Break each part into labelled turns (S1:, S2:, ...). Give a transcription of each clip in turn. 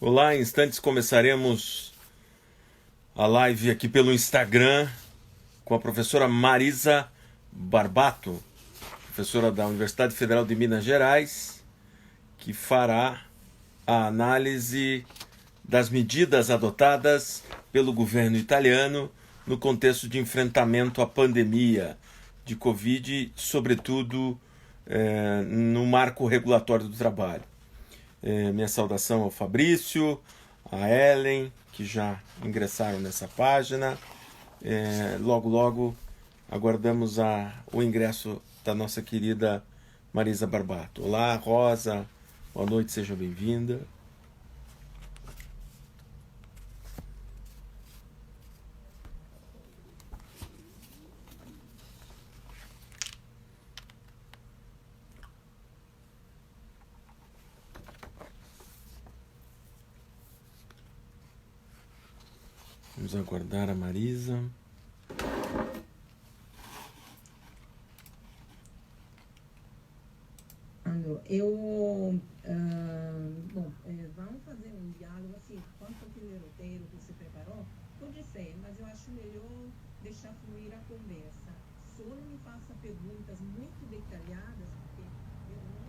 S1: Olá, em instantes começaremos a live aqui pelo Instagram com a professora Marisa Barbato, professora da Universidade Federal de Minas Gerais, que fará a análise das medidas adotadas pelo governo italiano no contexto de enfrentamento à pandemia de Covid, sobretudo no marco regulatório do trabalho. Minha saudação ao Fabrício, a Ellen, que já ingressaram nessa página. Logo aguardamos o ingresso da nossa querida Marisa Barbato. Olá, Rosa, boa noite, seja bem-vinda. Vamos aguardar a Marisa.
S2: Vamos fazer um diálogo assim, quanto aquele roteiro que você preparou, pode ser, mas eu acho melhor deixar fluir a conversa. Só não me faça perguntas muito detalhadas, porque eu não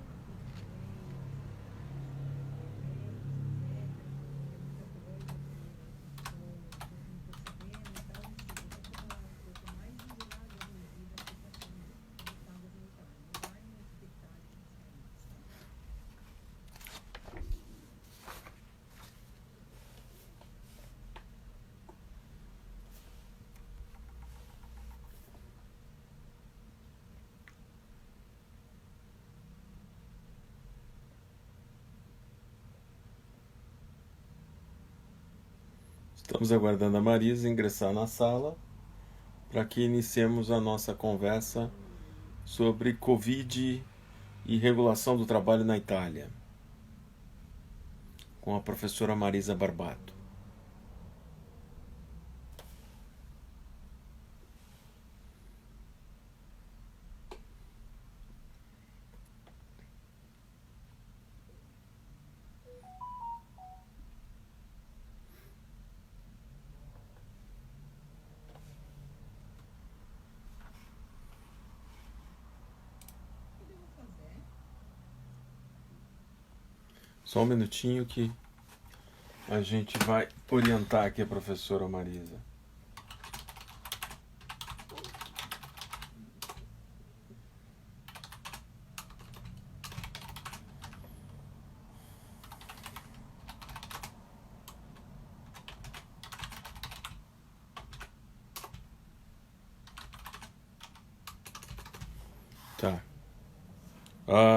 S1: Estamos aguardando a Marisa ingressar na sala para que iniciemos a nossa conversa sobre Covid e regulação do trabalho na Itália, com a professora Marisa Barbato. Só um minutinho que a gente vai orientar aqui a professora Marisa. Tá.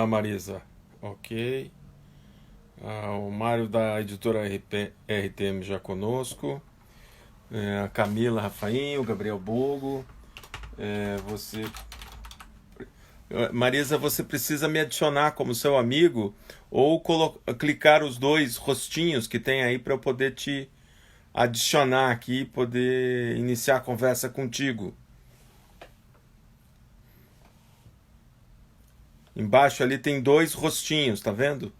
S1: Marisa, ok. O Mário da editora RTM já conosco. A Camila Rafainho, o Gabriel Bogo. Marisa, você precisa me adicionar como seu amigo ou clicar os dois rostinhos que tem aí para eu poder te adicionar aqui e poder iniciar a conversa contigo. Embaixo ali tem dois rostinhos, tá vendo?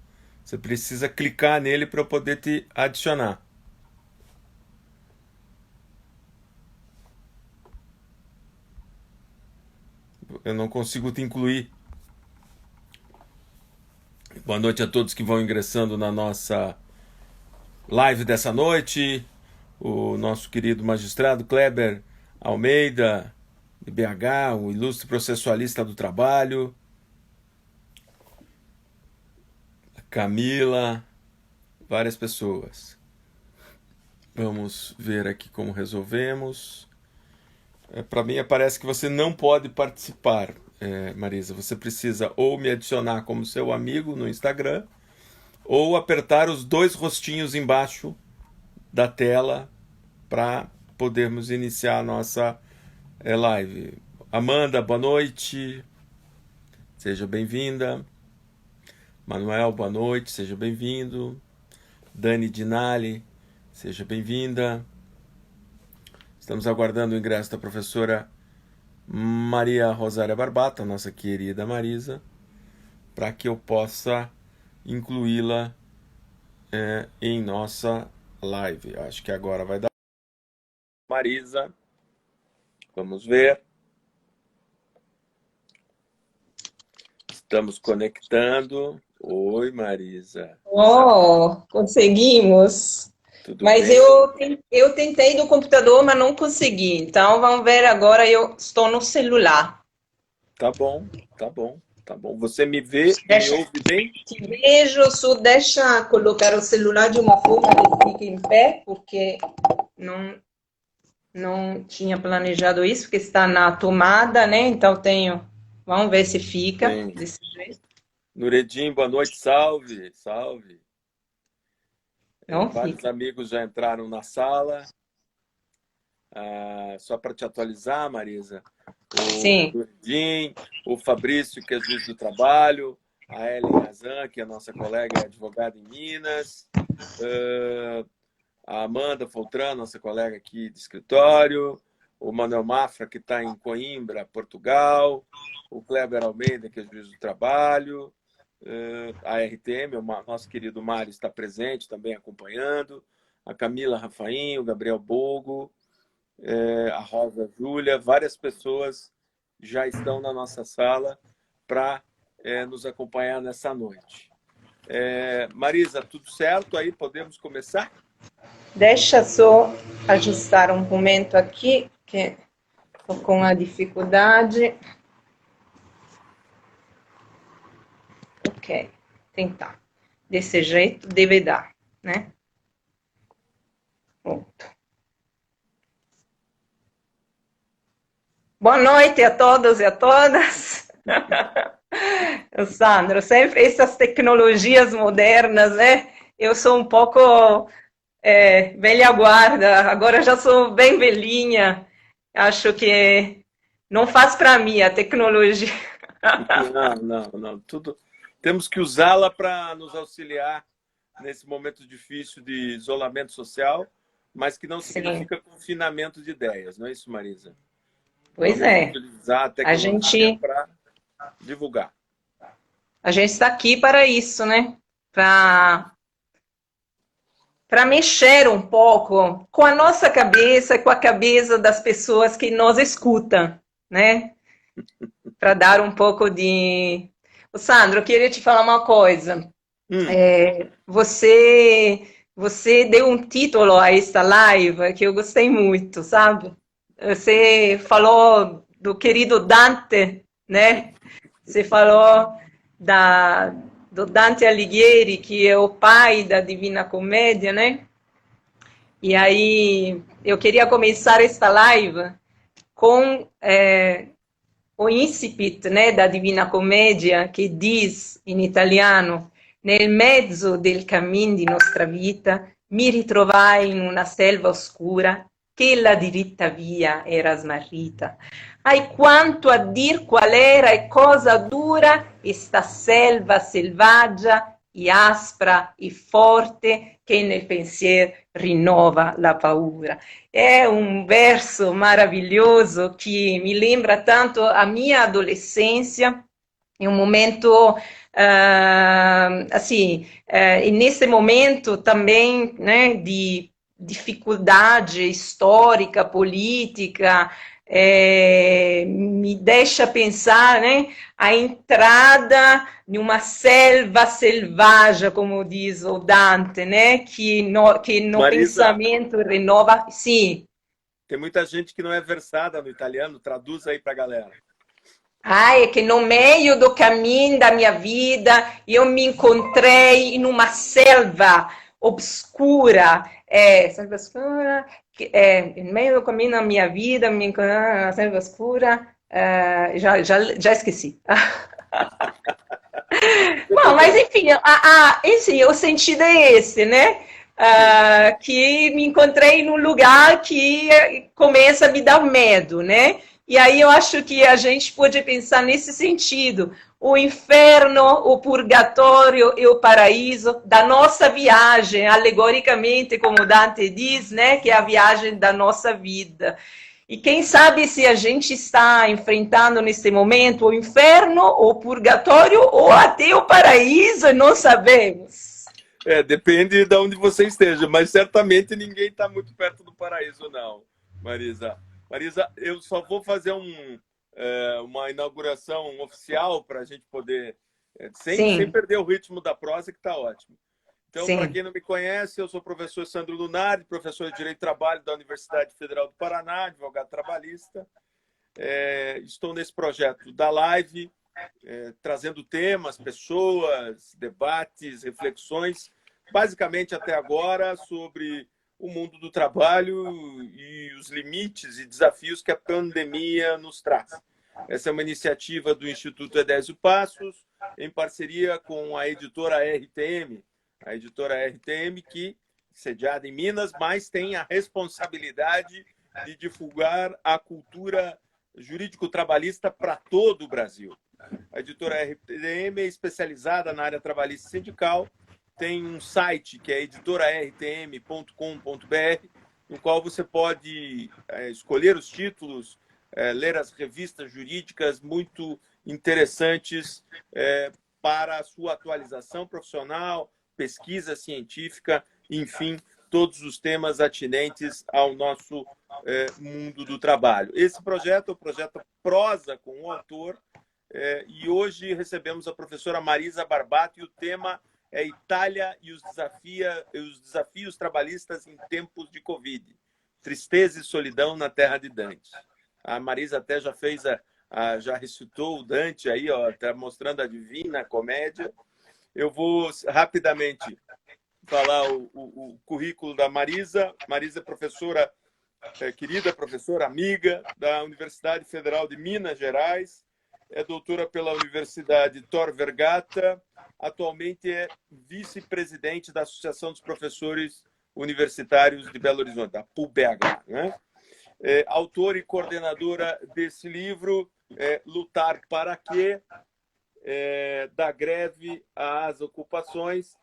S1: Você precisa clicar nele para eu poder te adicionar. Eu não consigo te incluir. Boa noite a todos que vão ingressando na nossa live dessa noite. O nosso querido magistrado Kleber Almeida, de BH, o ilustre processualista do trabalho. Camila, várias pessoas. Vamos ver aqui como resolvemos. Para mim parece que você não pode participar, Marisa. Você precisa ou me adicionar como seu amigo no Instagram ou apertar os dois rostinhos embaixo da tela para podermos iniciar a nossa live. Amanda, boa noite. Seja bem-vinda. Manuel, boa noite, seja bem-vindo. Dani Dinali, seja bem-vinda. Estamos aguardando o ingresso da professora Maria Rosária Barbato, nossa querida Marisa, para que eu possa incluí-la em nossa live. Acho que agora vai dar. Marisa, vamos ver. Estamos conectando. Oi, Marisa.
S3: Oh, conseguimos.
S1: Tudo
S3: Mas
S1: bem?
S3: eu tentei do computador, mas não consegui. Então vamos ver agora. Eu estou no celular.
S1: Tá bom, tá bom, tá bom. Você me vê e me
S3: Deixa,
S1: ouve bem?
S3: te vejo, só deixa colocar o celular de uma forma que fique em pé, porque não, não tinha planejado isso, porque está na tomada, né? Então tenho. Vamos ver se fica
S1: Sim.
S3: desse jeito.
S1: Nuredim, boa noite, salve, salve.
S3: Não
S1: Vários
S3: fica.
S1: amigos já entraram na sala. Só para te atualizar, Marisa, o
S3: Sim.
S1: Nuredim, o Fabrício, que é juiz do trabalho, a Ellen Razan, que é nossa colega advogada em Minas, a Amanda Foltran, nossa colega aqui de escritório, o Manuel Mafra, que está em Coimbra, Portugal, o Kleber Almeida, que é juiz do trabalho, a RTM, o nosso querido Mário está presente, também acompanhando, a Camila Rafaim, o Gabriel Bogo, a Rosa Júlia, várias pessoas já estão na nossa sala para nos acompanhar nessa noite. Marisa, tudo certo aí? Podemos começar?
S3: Deixa só ajustar um momento aqui, que estou com a dificuldade. Ok, tentar. Desse jeito deve dar, né? Pronto. Boa noite a todos e a todas. Sandro, sempre essas tecnologias modernas, né? Eu sou um pouco velha guarda, agora já sou bem velhinha. Acho que não faz para mim a tecnologia.
S1: Não. Tudo. Temos que usá-la para nos auxiliar nesse momento difícil de isolamento social, mas que não
S3: Sim,
S1: significa confinamento de ideias, não é isso, Marisa?
S3: pois
S1: Vamos
S3: é.
S1: utilizar a
S3: A
S1: tecnologia
S3: gente,
S1: para divulgar.
S3: a gente está aqui para isso, né? Para mexer um pouco com a nossa cabeça, com a cabeça das pessoas que nos escutam, né? Para dar um pouco de. Ô, Sandro, eu queria te falar uma coisa.
S1: Hum,
S3: Você deu um título a esta live que eu gostei muito, sabe? Você falou do querido Dante, né? Você falou da, do Dante Alighieri, que é o pai da Divina Comédia, né? E aí eu queria começar esta live com o incipit, né, da Divina Commedia, che diz in italiano: nel mezzo del cammin di nostra vita mi ritrovai in una selva oscura che la diritta via era smarrita. Ai quanto a dir qual era e cosa dura esta selva selvaggia e aspra e forte che nel pensier rinnova la paura. É um verso maravilhoso que me lembra tanto a minha adolescência, em um momento assim, e nesse momento também, né, de dificuldade histórica, política, me deixa pensar, né, a entrada em uma selva selvagem, como diz o Dante, né, que no
S1: Marisa,
S3: pensamento renova. Sim.
S1: tem muita gente que não é versada no italiano, traduz aí para a galera.
S3: Ah, é que no meio do caminho da minha vida eu me encontrei em uma selva obscura, selva escura, no meio do caminho da minha vida me encontrei na selva escura, já esqueci. Bom, mas enfim, esse, o sentido é esse, né? Que me encontrei num lugar que começa a me dar medo, né? E aí eu acho que a gente pode pensar nesse sentido. O inferno, o purgatório e o paraíso da nossa viagem, alegoricamente, como Dante diz, né? Que é a viagem da nossa vida. E quem sabe se a gente está enfrentando nesse momento o inferno, o purgatório ou até o paraíso, não sabemos.
S1: Depende de onde você esteja, mas certamente ninguém está muito perto do paraíso, não, Marisa. Marisa, eu só vou fazer uma inauguração oficial para a gente poder, sem
S3: Sim,
S1: perder o ritmo da prosa, que está ótimo. Então, para
S3: sim,
S1: quem não me conhece, eu sou o professor Sandro Lunardi, professor de Direito do Trabalho da Universidade Federal do Paraná, advogado trabalhista. Estou nesse projeto da live, trazendo temas, pessoas, debates, reflexões, basicamente até agora sobre o mundo do trabalho e os limites e desafios que a pandemia nos traz. Essa é uma iniciativa do Instituto Edésio Passos, em parceria com a editora RTM, que, sediada em Minas, mas tem a responsabilidade de divulgar a cultura jurídico-trabalhista para todo o Brasil. A editora RTM é especializada na área trabalhista e sindical, tem um site que é editorartm.com.br, no qual você pode escolher os títulos, ler as revistas jurídicas muito interessantes para a sua atualização profissional, pesquisa científica, enfim, todos os temas atinentes ao nosso mundo do trabalho. Esse projeto é o projeto Prosa com o autor, e hoje recebemos a professora Marisa Barbato, e o tema é Itália e os desafios trabalhistas em tempos de Covid. Tristeza e solidão na terra de Dante. A Marisa até já fez, já recitou o Dante aí, ó, tá mostrando a Divina Comédia. Eu vou rapidamente falar o currículo da Marisa. Marisa é professora, querida professora, amiga da Universidade Federal de Minas Gerais, é doutora pela Universidade Tor Vergata, atualmente é vice-presidente da Associação dos Professores Universitários de Belo Horizonte, da PUBH, né? Autora e coordenadora desse livro, Lutar para Quê? Da greve às ocupações.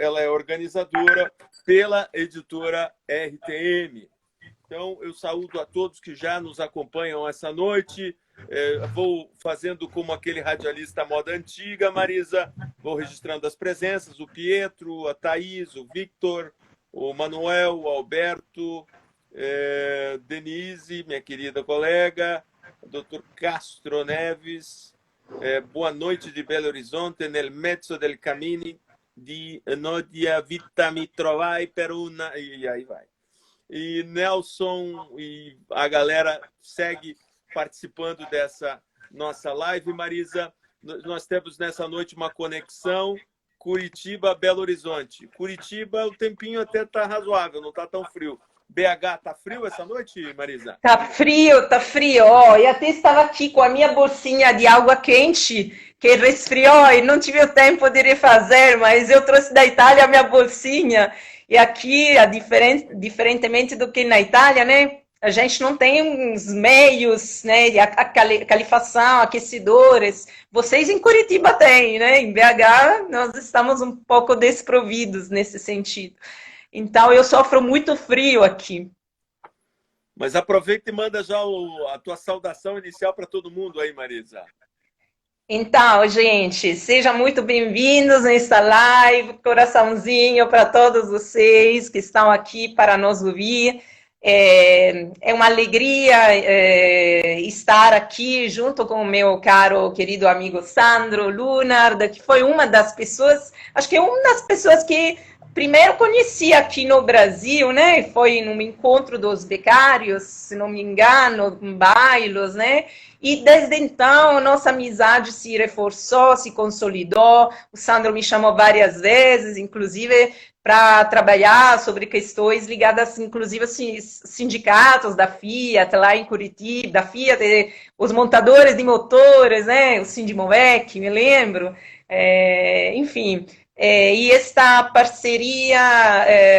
S1: Ela é organizadora pela editora RTM. Então, eu saúdo a todos que já nos acompanham essa noite. Vou fazendo como aquele radialista moda antiga, Marisa. Vou registrando as presenças, o Pietro, a Thaís, o Victor, o Manuel, o Alberto, Denise, minha querida colega, o Dr. Castro Neves. Boa noite de Belo Horizonte, nel mezzo del cammino di Nodia Vita mi trovai per una... E aí vai. E Nelson e a galera segue participando dessa nossa live. Marisa, nós temos nessa noite uma conexão Curitiba-Belo Horizonte. Curitiba, o tempinho até está razoável, não está tão frio. BH, tá frio essa noite, Marisa?
S3: tá frio, tá frio. Oh, eu até estava aqui com a minha bolsinha de água quente, que resfriou e não tive o tempo de refazer, mas eu trouxe da Itália a minha bolsinha. E aqui, diferentemente do que na Itália, né? A gente não tem uns meios, né? De calefação, aquecedores. Vocês em Curitiba têm, né? Em BH, nós estamos um pouco desprovidos nesse sentido. Então, eu sofro muito frio aqui.
S1: Mas aproveita e manda já a tua saudação inicial para todo mundo aí, Marisa.
S3: Então, gente, sejam muito bem-vindos nesta live, coraçãozinho para todos vocês que estão aqui para nos ouvir. É uma alegria estar aqui junto com o meu caro, querido amigo Sandro Lunard, que foi uma das pessoas, acho que é uma das pessoas que primeiro conheci aqui no Brasil, né? Foi num encontro dos becários, se não me engano, em Bailos, né? E desde então, nossa amizade se reforçou, se consolidou. O Sandro me chamou várias vezes, inclusive para trabalhar sobre questões ligadas, inclusive, aos sindicatos da Fiat, lá em Curitiba, da Fiat, os montadores de motores, né? O Sindimovec, me lembro. Enfim... e esta parceria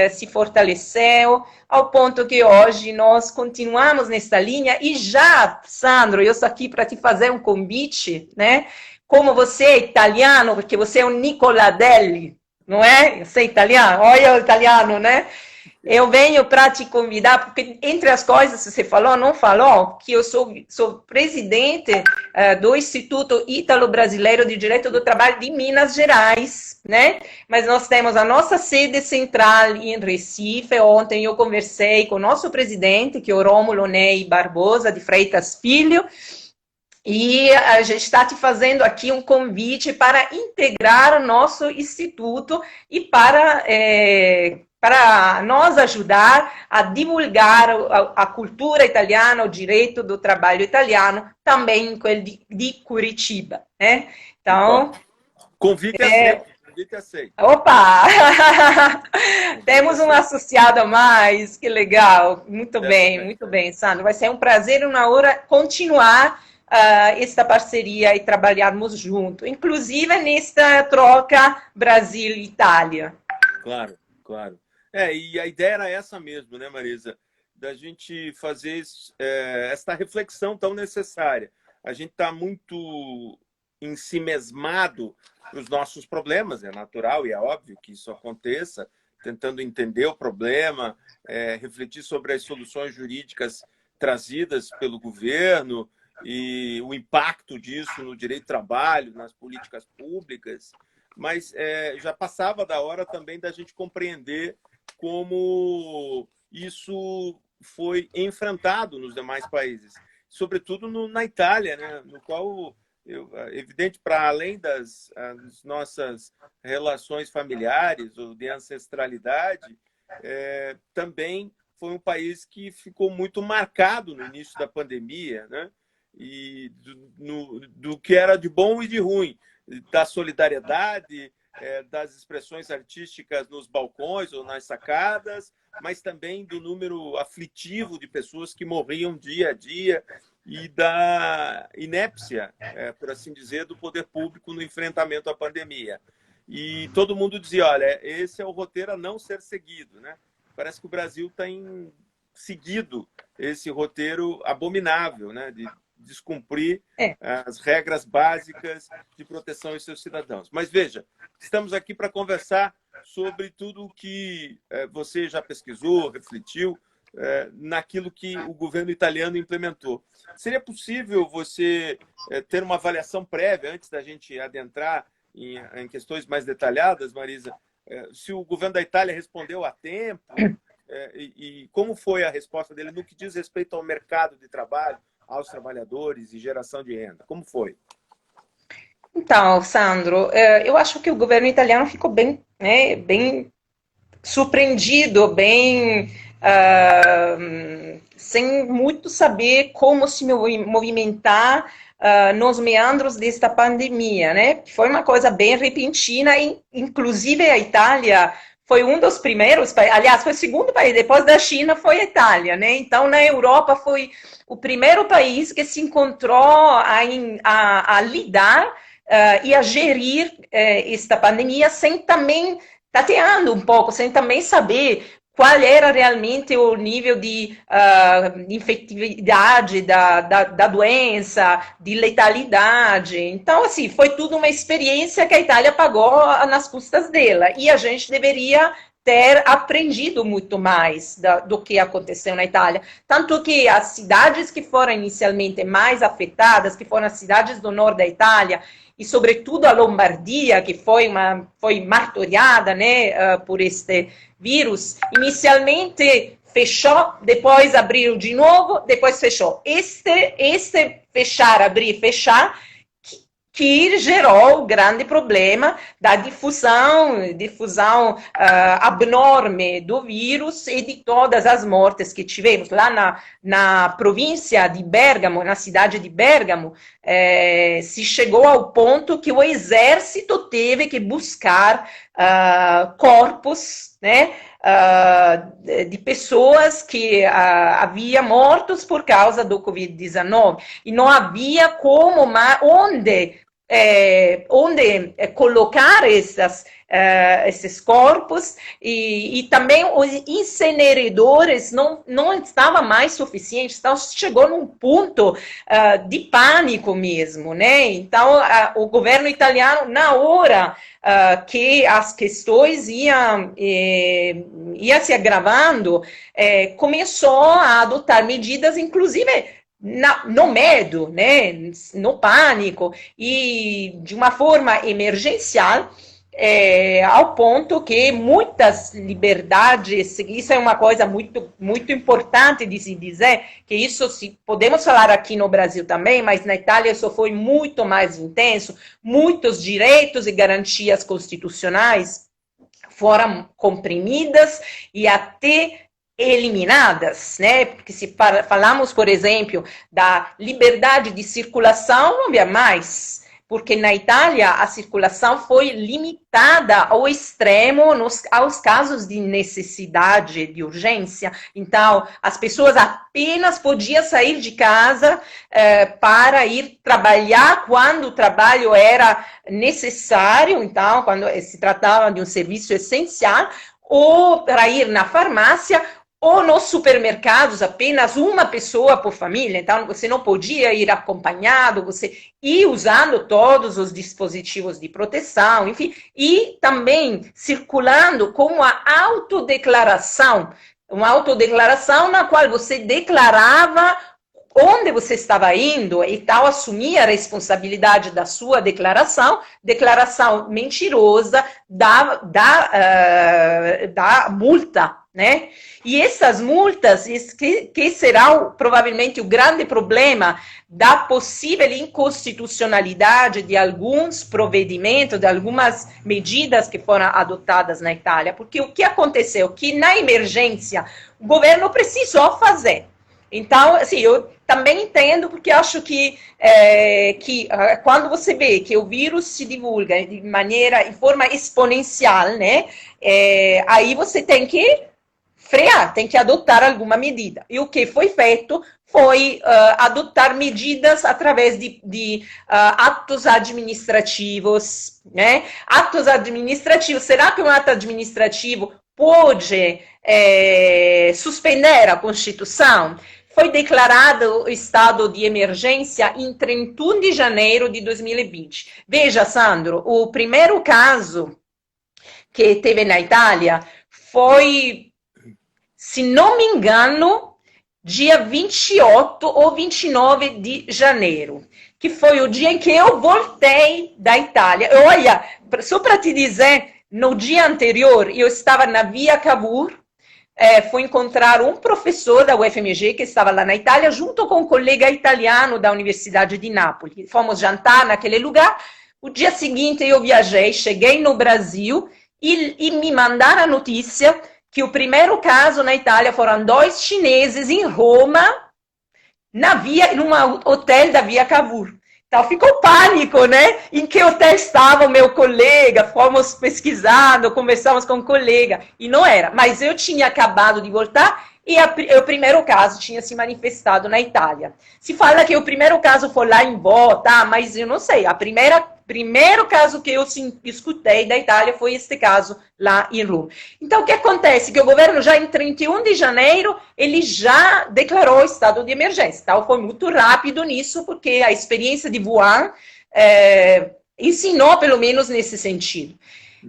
S3: se fortaleceu ao ponto que hoje nós continuamos nesta linha e já, Sandro, eu estou aqui para te fazer um convite, né? Como você é italiano, porque você é um Nicoladelli, não é? Você é italiano? Olha o italiano, né? Eu venho para te convidar, porque entre as coisas que você falou, não falou, que eu sou presidente do Instituto Ítalo-Brasileiro de Direito do Trabalho de Minas Gerais, né? Mas nós temos a nossa sede central em Recife. Ontem eu conversei com o nosso presidente, que é o Rômulo Ney Barbosa de Freitas Filho, e a gente está te fazendo aqui um convite para integrar o nosso instituto e para nos ajudar a divulgar a cultura italiana, o direito do trabalho italiano, também com ele de Curitiba, né? Então,
S1: convite aceito. Convite aceito.
S3: Opa! Temos um associado a mais, que legal. Muito bem, Sandro. Vai ser um prazer uma hora continuar esta parceria e trabalharmos junto, inclusive nesta troca Brasil-Itália.
S1: Claro, claro. E a ideia era essa mesmo, né, Marisa? Da gente fazer esta reflexão tão necessária. A gente está muito ensimesmado nos nossos problemas, é natural e é óbvio que isso aconteça, tentando entender o problema, refletir sobre as soluções jurídicas trazidas pelo governo e o impacto disso no direito do trabalho, nas políticas públicas, mas já passava da hora também da gente compreender como isso foi enfrentado nos demais países, sobretudo na Itália, né? No qual, evidente, para além das nossas relações familiares ou de ancestralidade, também foi um país que ficou muito marcado no início da pandemia, né? E do que era de bom e de ruim, da solidariedade, das expressões artísticas nos balcões ou nas sacadas, mas também do número aflitivo de pessoas que morriam dia a dia e da inépcia, por assim dizer, do poder público no enfrentamento à pandemia. E todo mundo dizia, olha, esse é o roteiro a não ser seguido, né? Parece que o Brasil tem seguido esse roteiro abominável, né? De descumprir as regras básicas de proteção aos seus cidadãos. Mas veja, estamos aqui para conversar sobre tudo o que você já pesquisou, refletiu, naquilo que o governo italiano implementou. Seria possível você ter uma avaliação prévia, antes da gente adentrar em questões mais detalhadas, Marisa, se o governo da Itália respondeu a tempo e como foi a resposta dele no que diz respeito ao mercado de trabalho, aos trabalhadores e geração de renda? Como foi?
S3: Então, Sandro, eu acho que o governo italiano ficou bem, né, bem surpreendido, sem muito saber como se movimentar nos meandros desta pandemia, né? Foi uma coisa bem repentina, e, inclusive a Itália foi um dos primeiros países, aliás, foi o segundo país, depois da China foi a Itália, né? Então, na Europa foi o primeiro país que se encontrou a lidar e a gerir esta pandemia sem também, tateando um pouco, sem também saber qual era realmente o nível de infectividade da doença, de letalidade. Então, assim, foi tudo uma experiência que a Itália pagou nas custas dela. E a gente deveria ter aprendido muito mais do que aconteceu na Itália. Tanto que as cidades que foram inicialmente mais afetadas, que foram as cidades do norte da Itália, e sobretudo a Lombardia, que foi martoriada, né, por este vírus, inicialmente fechou, depois abriu de novo, depois fechou. Este fechar, abrir e fechar, que gerou o grande problema da difusão abnorme do vírus e de todas as mortes que tivemos. Lá na província de Bergamo, na cidade de Bergamo, se chegou ao ponto que o exército teve que buscar corpos, né, de pessoas que havia mortos por causa do Covid-19. E não havia onde onde colocar esses corpos, e também os incineradores não estavam mais suficientes, então chegou num ponto de pânico mesmo, né? Então, o governo italiano, na hora que as questões iam se agravando, começou a adotar medidas, inclusive no medo, né, no pânico, e de uma forma emergencial, ao ponto que muitas liberdades, isso é uma coisa muito, muito importante de se dizer, que isso podemos falar aqui no Brasil também, mas na Itália isso foi muito mais intenso, muitos direitos e garantias constitucionais foram comprimidas e até eliminadas, né? Porque se falamos, por exemplo, da liberdade de circulação, não havia mais, porque na Itália a circulação foi limitada ao extremo aos casos de necessidade, de urgência. Então, as pessoas apenas podiam sair de casa para ir trabalhar quando o trabalho era necessário, então, quando se tratava de um serviço essencial, ou para ir na farmácia, ou nos supermercados, apenas uma pessoa por família, então você não podia ir acompanhado, você ia usando todos os dispositivos de proteção, enfim, e também circulando com uma autodeclaração na qual você declarava onde você estava indo e tal, assumia a responsabilidade da sua declaração mentirosa da multa, né? E essas multas, que será provavelmente o grande problema da possível inconstitucionalidade de alguns provedimentos, de algumas medidas que foram adotadas na Itália, porque o que aconteceu? Que na emergência o governo precisou fazer. Então, assim, eu também entendo, porque acho que quando você vê que o vírus se divulga em forma exponencial, né, aí você tem que frear, tem que adotar alguma medida. E o que foi feito foi adotar medidas através de atos administrativos, né? Atos administrativos, será que um ato administrativo pode suspender a Constituição? Foi declarado o estado de emergência em 31 de janeiro de 2020. Veja, Sandro, o primeiro caso que teve na Itália foi, se não me engano, dia 28 ou 29 de janeiro, que foi o dia em que eu voltei da Itália. Olha, só para te dizer, no dia anterior, eu estava na Via Cavour, fui encontrar um professor da UFMG que estava lá na Itália, junto com um colega italiano da Universidade de Nápoles. Fomos jantar naquele lugar. O dia seguinte eu viajei, cheguei no Brasil e me mandaram a notícia que o primeiro caso na Itália foram 2 chineses em Roma, num hotel da Via Cavour. Então ficou pânico, né? Em que hotel estava o meu colega? Fomos pesquisando, conversamos com o colega, e não era. Mas eu tinha acabado de voltar e o primeiro caso tinha se manifestado na Itália. Se fala que o primeiro caso foi lá em Bo, tá? Mas eu não sei. Primeiro caso que eu escutei da Itália foi este caso lá em Roma. Então, o que acontece? Que o governo já em 31 de janeiro, ele já declarou o estado de emergência. Então, foi muito rápido nisso, porque a experiência de Wuhan ensinou, pelo menos, nesse sentido.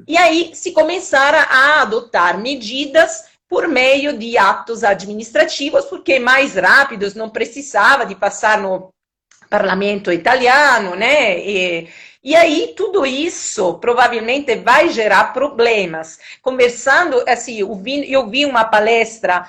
S3: E aí, se começaram a adotar medidas por meio de atos administrativos, porque mais rápidos, não precisava de passar no parlamento italiano, né? E aí, tudo isso provavelmente vai gerar problemas. Conversando, assim, eu vi uma palestra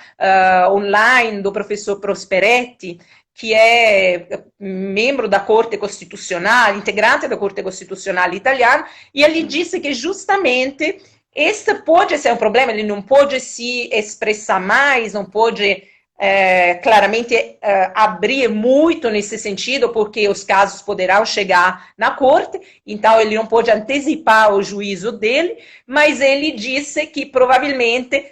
S3: online do professor Prosperetti, que é membro da Corte Constitucional, integrante da Corte Constitucional italiana, e ele disse que justamente este pode ser um problema, ele não pode se expressar mais, não pode claramente abrir muito nesse sentido, porque os casos poderão chegar na corte, então ele não pode antecipar o juízo dele, mas ele disse que provavelmente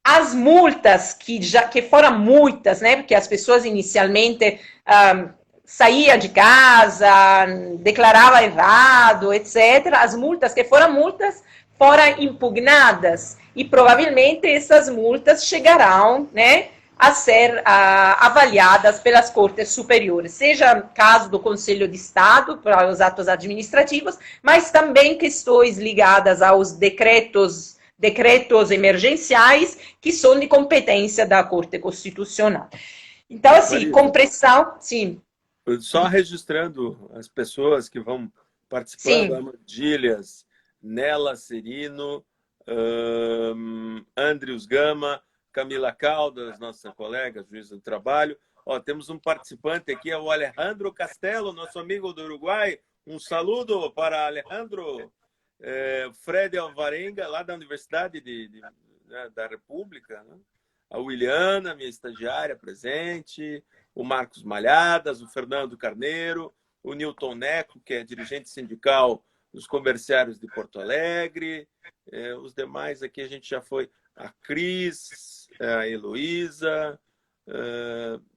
S3: as multas, que foram multas, né, porque as pessoas inicialmente saía de casa, declarava errado, etc., as multas que foram multas foram impugnadas e provavelmente essas multas chegarão, né, a ser avaliadas pelas cortes superiores, seja caso do Conselho de Estado para os atos administrativos, mas também questões ligadas aos decretos emergenciais que são de competência da Corte Constitucional. Então, assim,
S1: Marisa,
S3: compressão, sim.
S1: só registrando as pessoas que vão participando: Armadilhas, Nela Serino, Andrius Gama, Camila Caldas, nossa colega, juíza do trabalho. Ó, temos um participante aqui, é o Alejandro Castelo, nosso amigo do Uruguai. Um saludo para Alejandro. Fred Alvarenga, lá da Universidade né, da República, né? A Williana, minha estagiária, presente, o Marcos Malhadas, o Fernando Carneiro, o Newton Neco, que é dirigente sindical dos comerciários de Porto Alegre, os demais aqui a gente já foi, a Cris, a Heloísa,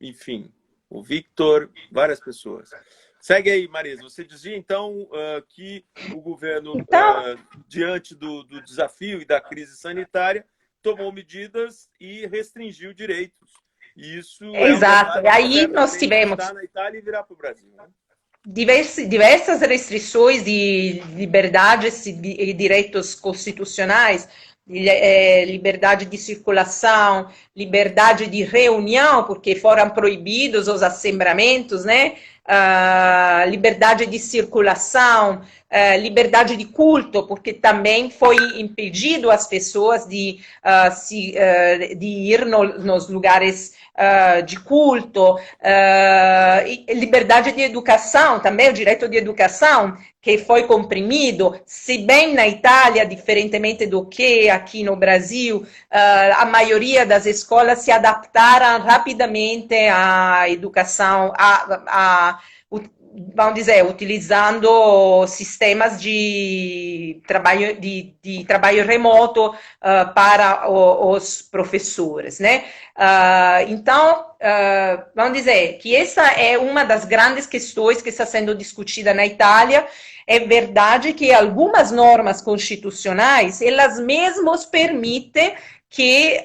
S1: enfim, o Victor, várias pessoas. Segue aí, Marisa. Você dizia, então, que o governo, diante do desafio e da crise sanitária, tomou medidas e restringiu direitos. E isso
S3: Exato. E aí nós tivemos
S1: na Itália e virar para o Brasil, né?
S3: Diversas restrições de liberdades e direitos constitucionais, liberdade de circulação, liberdade de reunião, porque foram proibidos os assembleamentos, né? Liberdade de circulação, liberdade de culto, porque também foi impedido as pessoas de ir nos lugares de culto, e liberdade de educação, também o direito de educação, que foi comprimido, se bem na Itália, diferentemente do que aqui no Brasil, a maioria das escolas se adaptaram rapidamente à educação, vamos dizer, utilizando sistemas de trabalho remoto para os professores, né? Então, vamos dizer que essa é uma das grandes questões que está sendo discutida na Itália. É verdade que algumas normas constitucionais, elas mesmas permitem que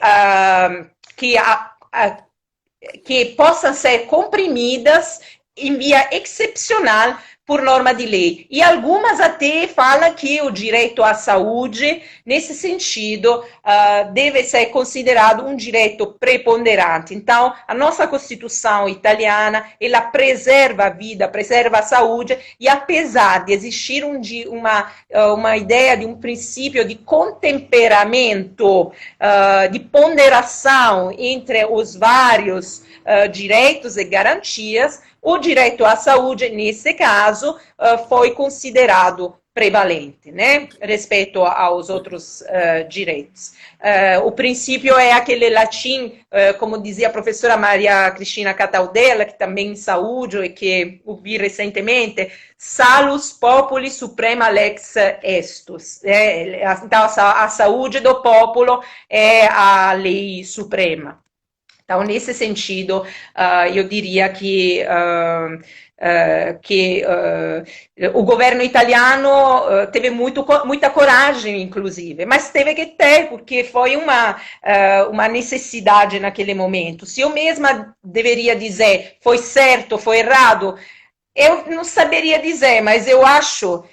S3: possam ser comprimidas em via excepcional por norma de lei. E algumas até falam que o direito à saúde, nesse sentido, deve ser considerado um direito preponderante. Então, a nossa Constituição italiana, ela preserva a vida, preserva a saúde, e apesar de existir uma ideia de um princípio de contemperamento, de ponderação entre os vários direitos e garantias, o direito à saúde, nesse caso, foi considerado prevalente, né, respeito aos outros direitos. O princípio é aquele latim, como dizia a professora Maria Cristina Cataldella, que também em saúde e que ouvi recentemente, salus populi suprema lex estus. Então, a saúde do povo é a lei suprema. Então, nesse sentido, eu diria que o governo italiano teve muita coragem, inclusive, mas teve que ter, porque foi uma necessidade naquele momento. Se eu mesma deveria dizer foi certo, foi errado, eu não saberia dizer, mas eu acho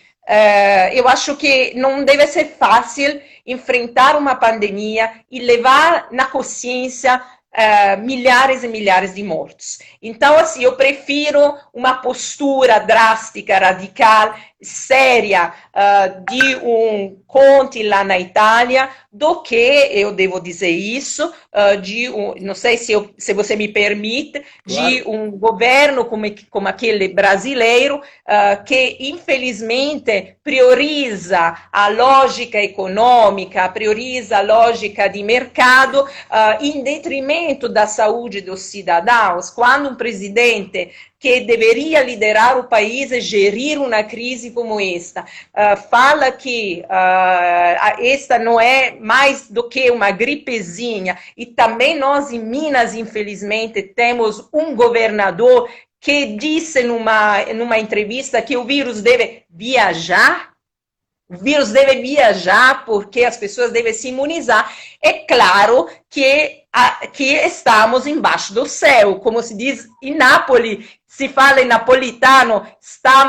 S3: que não deve ser fácil enfrentar uma pandemia e levar na consciência milhares e milhares de mortos. Então, assim, eu prefiro uma postura drástica, radical, séria de um Conte lá na Itália, do que, eu devo dizer isso, não sei se você me permite, de um governo como aquele brasileiro, que infelizmente prioriza a lógica econômica, prioriza a lógica de mercado, em detrimento da saúde dos cidadãos. Quando um presidente que deveria liderar o país e gerir uma crise como esta, fala que esta não é mais do que uma gripezinha, e também nós em Minas, infelizmente, temos um governador que disse numa entrevista que o vírus deve viajar. O vírus deve viajar porque as pessoas devem se imunizar. É claro que estamos embaixo do céu, como se diz em Nápoles, se fala em napolitano, sta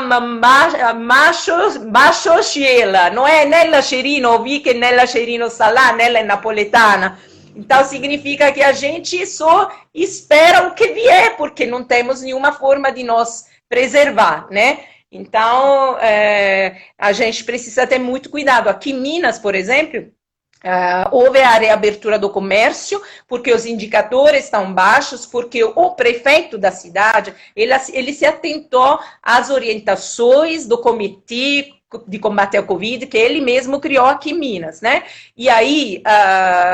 S3: baixo cielo, não é nella Cerino, vi que nella Cerino sta lá, nella é napoletana. Então, significa que a gente só espera o que vier, porque não temos nenhuma forma de nos preservar, né? Então, a gente precisa ter muito cuidado. Aqui em Minas, por exemplo, houve a reabertura do comércio, porque os indicadores estão baixos, porque o prefeito da cidade, ele se atentou às orientações do Comitê de Combate ao Covid, que ele mesmo criou aqui em Minas, né? E aí,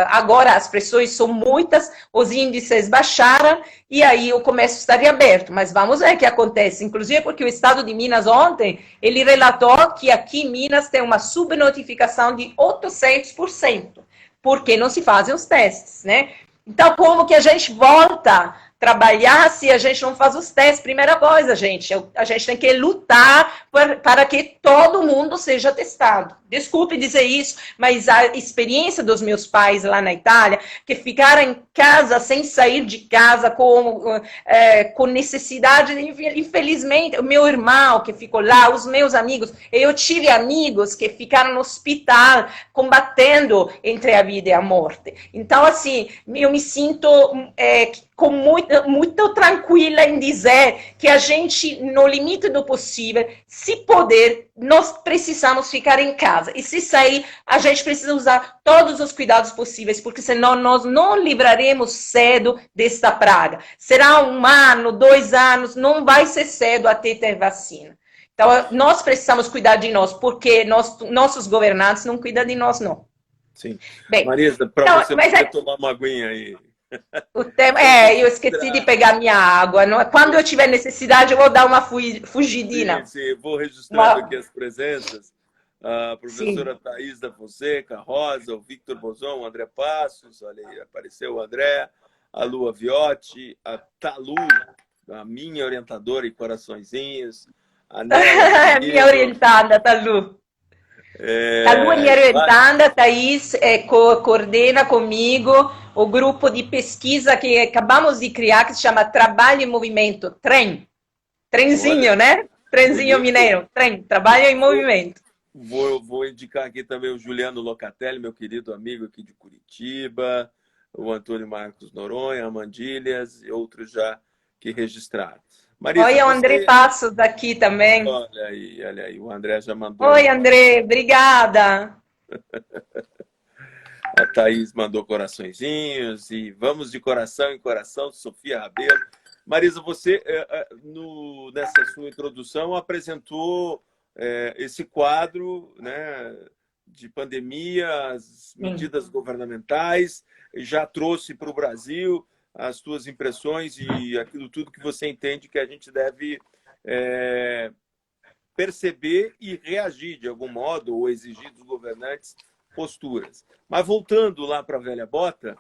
S3: agora as pressões são muitas, os índices baixaram, e aí o comércio estaria aberto. Mas vamos ver o que acontece, inclusive porque o estado de Minas ontem, ele relatou que aqui em Minas tem uma subnotificação de 800%, porque não se fazem os testes, né? Então, como que a gente volta a trabalhar se a gente não faz os testes? Primeira coisa, gente, a gente tem que lutar para que todo mundo seja testado. Desculpe dizer isso, mas a experiência dos meus pais lá na Itália, que ficaram em casa sem sair de casa, com necessidade, infelizmente, o meu irmão que ficou lá, os meus amigos, eu tive amigos que ficaram no hospital combatendo entre a vida e a morte. Então, assim, eu me sinto muito tranquila em dizer que a gente, no limite do possível, se poder, nós precisamos ficar em casa. E se sair, a gente precisa usar todos os cuidados possíveis, porque senão nós não livraremos cedo desta praga. Será 1 ano, 2 anos, não vai ser cedo até ter vacina. Então, nós precisamos cuidar de nós, porque nossos governantes não cuidam de nós, não.
S1: Sim.
S3: Bem,
S1: Marisa, para você poder tomar uma aguinha aí.
S3: Eu esqueci de pegar minha água. Quando eu tiver necessidade, eu vou dar uma fugidinha.
S1: Sim, vou registrando aqui as presenças. A professora Thaís da Fonseca, a Rosa, o Victor Bozon, o André Passos, olha aí, apareceu o André, a Lua Viotti, a Talu, a minha orientadora e coraçõezinhos. A Nélia,
S3: minha orientada, Talu. Talu é minha orientada, Thaís coordena comigo o grupo de pesquisa que acabamos de criar, que se chama Trabalho em Movimento, Trenzinho, né? Trenzinho mineiro, Trabalho em Movimento.
S1: Vou indicar aqui também o Juliano Locatelli, meu querido amigo aqui de Curitiba, o Antônio Marcos Noronha, Amandilhas e outros já que registraram. Marisa,
S3: oi, o André Passos daqui também.
S1: Olha aí, o André já mandou.
S3: Oi, André, obrigada.
S1: A Thaís mandou coraçõezinhos e vamos de coração em coração, Sofia Rabelo. Marisa, você, nessa sua introdução, apresentou esse quadro, né, de pandemia, as medidas governamentais, já trouxe para o Brasil as suas impressões e aquilo tudo que você entende que a gente deve perceber e reagir de algum modo, ou exigir dos governantes posturas. Mas voltando lá para a velha bota,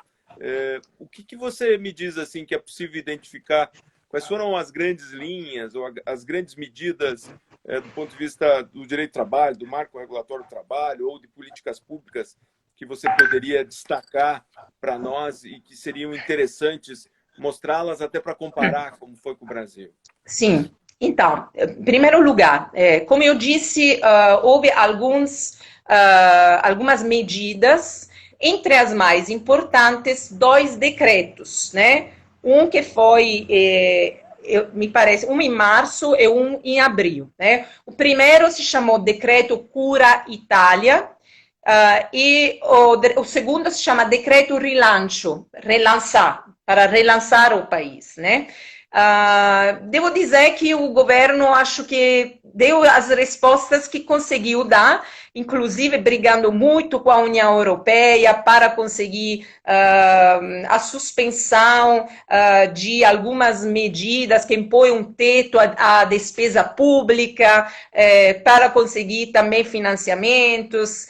S1: o que você me diz assim que é possível identificar? Quais foram as grandes linhas ou as grandes medidas do ponto de vista do direito do trabalho, do marco regulatório do trabalho ou de políticas públicas que você poderia destacar para nós e que seriam interessantes mostrá-las até para comparar como foi com o Brasil?
S3: Sim. Então, em primeiro lugar, como eu disse, houve algumas medidas, entre as mais importantes, 2 decretos, né? Um que foi, me parece, um em março e um em abril, né? O primeiro se chamou Decreto Cura Itália, e o segundo se chama Decreto Rilancio, para relançar o país, né? Devo dizer que o governo, acho que deu as respostas que conseguiu dar, inclusive brigando muito com a União Europeia para conseguir a suspensão de algumas medidas que impõem um teto à despesa pública, para conseguir também financiamentos.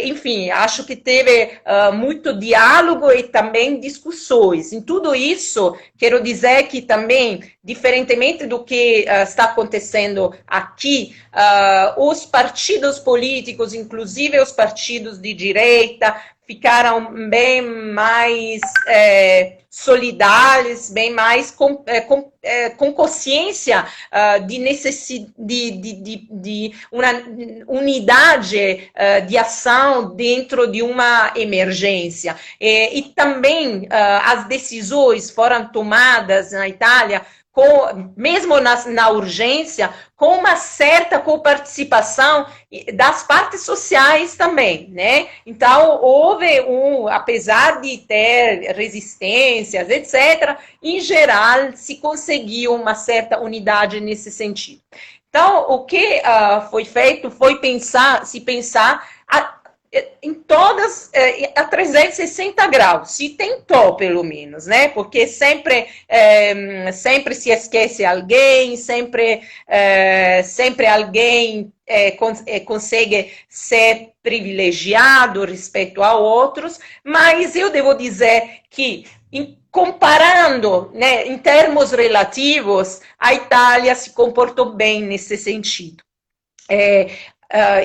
S3: Enfim, acho que teve muito diálogo e também discussões. Em tudo isso, quero dizer que também, diferentemente do que está acontecendo aqui, os partidos políticos, inclusive os partidos de direita, ficaram bem mais solidários, bem mais com consciência de uma unidade de ação dentro de uma emergência. E também as decisões foram tomadas na Itália, mesmo na urgência, com uma certa coparticipação das partes sociais também, né? Então, houve apesar de ter resistências, etc., em geral, se conseguiu uma certa unidade nesse sentido. Então, o que foi feito foi pensar em todas, a 360 graus, se tentou pelo menos, né? Porque sempre se esquece alguém, sempre alguém consegue ser privilegiado respeito a outros, mas eu devo dizer que, comparando, né, em termos relativos, a Itália se comportou bem nesse sentido.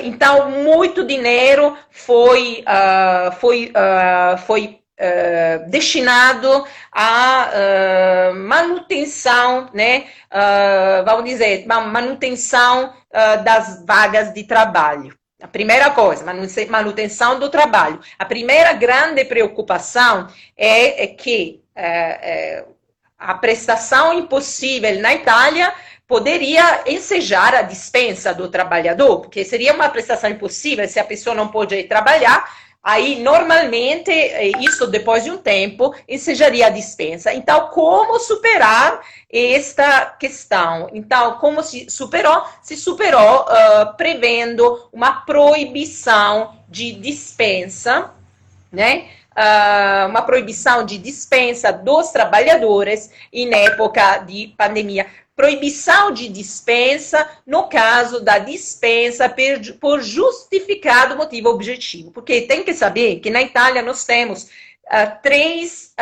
S3: Então, muito dinheiro foi destinado à manutenção, né? Vamos dizer, manutenção das vagas de trabalho. A primeira coisa, manutenção do trabalho. A primeira grande preocupação é que a prestação impossível na Itália poderia ensejar a dispensa do trabalhador, porque seria uma prestação impossível se a pessoa não pode ir trabalhar. Aí, normalmente, isso depois de um tempo, ensejaria a dispensa. Então, como superar esta questão? Então, como se superou? Se superou prevendo uma proibição de dispensa, né? Uma proibição de dispensa dos trabalhadores em época de pandemia. Proibição de dispensa no caso da dispensa por justificado motivo objetivo. Porque tem que saber que na Itália nós temos três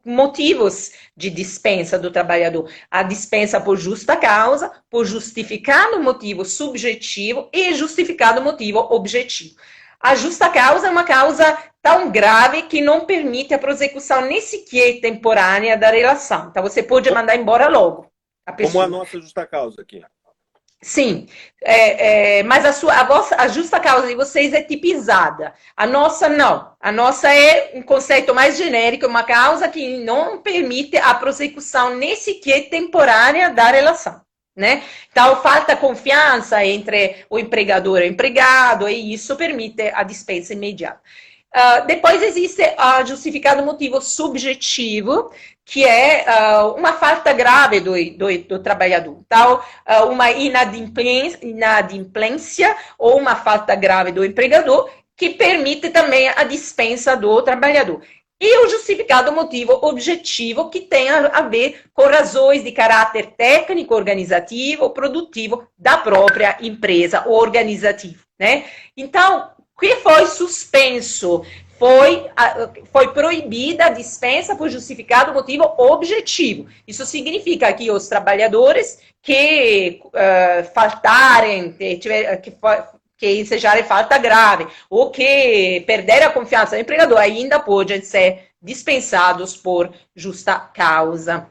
S3: motivos de dispensa do trabalhador. A dispensa por justa causa, por justificado motivo subjetivo e justificado motivo objetivo. A justa causa é uma causa tão grave que não permite a prosecução nem sequer temporânea da relação. Então, você pode mandar embora logo a pessoa.
S1: Como a nossa justa causa aqui.
S3: Sim, mas a justa causa de vocês é tipizada. A nossa não. A nossa é um conceito mais genérico, uma causa que não permite a prosecução nem sequer temporânea da relação. Né? Então, falta confiança entre o empregador e o empregado, e isso permite a dispensa imediata. Depois existe o justificado motivo subjetivo, que é uma falta grave do trabalhador. Então, uma inadimplência ou uma falta grave do empregador, que permite também a dispensa do trabalhador. E o justificado motivo objetivo, que tem a ver com razões de caráter técnico, organizativo, produtivo da própria empresa ou organizativo, né? Então, o que foi suspenso? Foi proibida a dispensa por justificado motivo objetivo. Isso significa que os trabalhadores que faltarem, que ensejarem falta grave, ou que perderam a confiança do empregador, ainda podem ser dispensados por justa causa.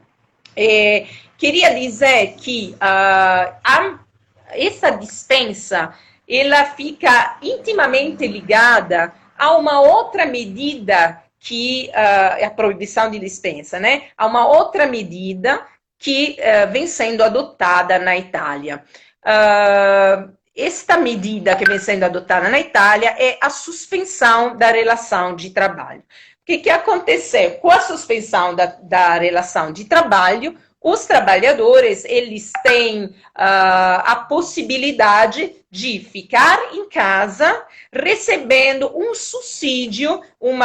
S3: Queria dizer que essa dispensa, ela fica intimamente ligada a uma outra medida que é a proibição de dispensa, né? Há uma outra medida que vem sendo adotada na Itália. Esta medida que vem sendo adotada na Itália é a suspensão da relação de trabalho. O que aconteceu? Com a suspensão da relação de trabalho, os trabalhadores, eles têm a possibilidade de ficar em casa recebendo um subsídio, um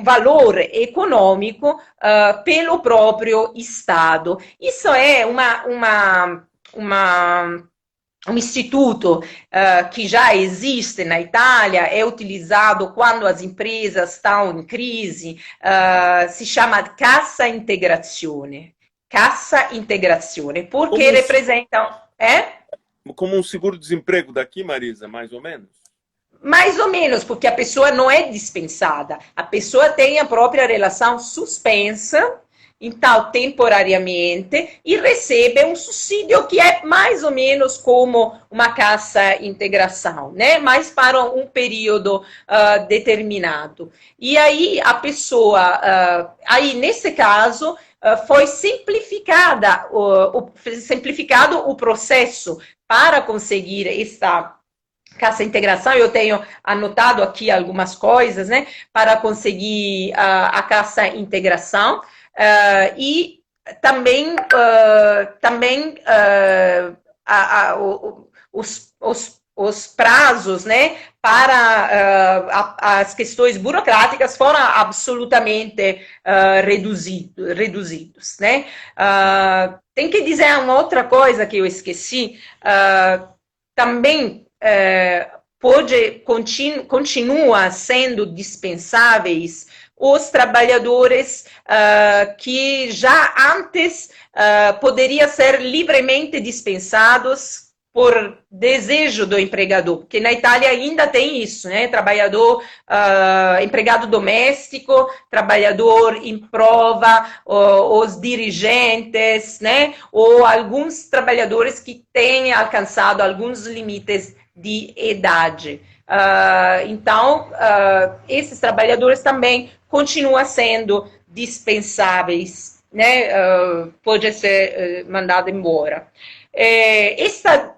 S3: valor econômico pelo próprio Estado. Isso é um instituto que já existe na Itália, é utilizado quando as empresas estão em crise, se chama Cassa Integrazione. Cassa Integrazione, porque representam...
S1: Como um seguro-desemprego daqui, Marisa, mais ou menos?
S3: Mais ou menos, porque a pessoa não é dispensada. A pessoa tem a própria relação suspensa, então, temporariamente, e recebe um subsídio que é mais ou menos como uma cassa integração, né? Mas para um período determinado. E aí, a pessoa, aí nesse caso, foi simplificado o processo para conseguir esta Cassa Integração. Eu tenho anotado aqui algumas coisas, né, para conseguir a Cassa Integração, e também, os prazos, né, para as questões burocráticas foram absolutamente reduzidos, né. Tem que dizer uma outra coisa que eu esqueci, também continua sendo dispensáveis os trabalhadores que já antes poderiam ser livremente dispensados por desejo do empregador, porque na Itália ainda tem isso, né? Trabalhador, empregado doméstico, trabalhador em prova, os dirigentes, né? Ou alguns trabalhadores que têm alcançado alguns limites de idade. Então, esses trabalhadores também continuam sendo dispensáveis, né? Pode ser mandado embora. Esta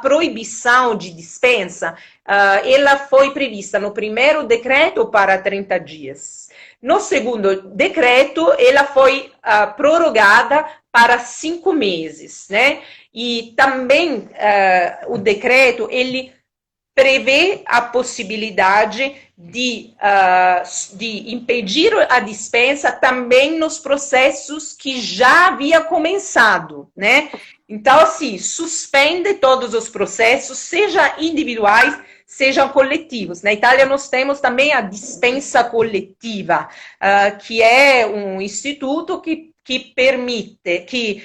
S3: proibição de dispensa, ela foi prevista no primeiro decreto para 30 dias. No segundo decreto, ela foi prorrogada para 5 meses, né? E também o decreto, ele prevê a possibilidade de impedir a dispensa também nos processos que já havia começado, né? Então, assim, suspende todos os processos, seja individuais, sejam coletivos. Na Itália, nós temos também a dispensa coletiva, que é um instituto que permite, que